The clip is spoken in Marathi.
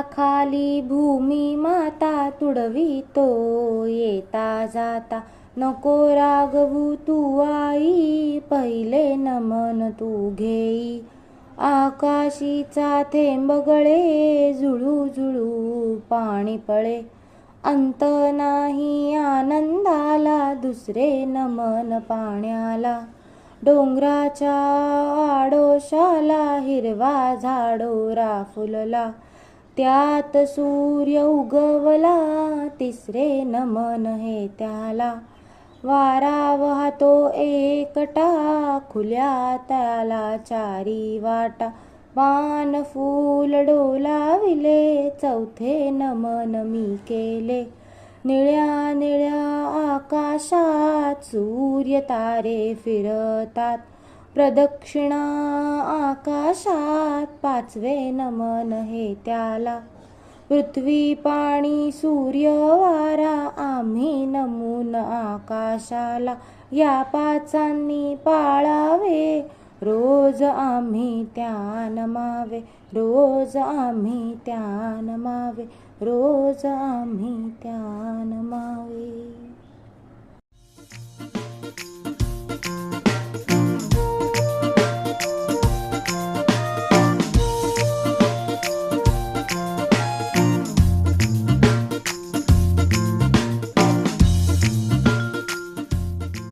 खाली भूमी माता तुडवितो, येता जाता नको रागवू तू आई, पहिले नमन तू घेई. आकाशीचा थेंब गळे, झुळू झुळू पाणी पळे, अंत नाही आनंदाला, दुसरे नमन पाण्याला. डोंगराच्या आडोशाला हिरवा झाडोरा फुलला, त्यात सूर्य उगवला, तिसरे नमन हे त्याला. वारा वाहतो एकटा, खुल्या त्याला चारी वाटा, पान फूल डोलाविले, चौथे नमन मी केले. निळ्या निळ्या आकाशात सूर्य तारे फिरतात, प्रदक्षिणा आकाशात, पाचवे नमन हे त्याला. पृथ्वी पाणी सूर्य वारा, आम्ही नमून आकाशाला, या पाचांनी पाळावे, रोज आम्ही त्या नमावे, रोज आम्ही त्या नमावे, रोज आम्ही त्या नमावे.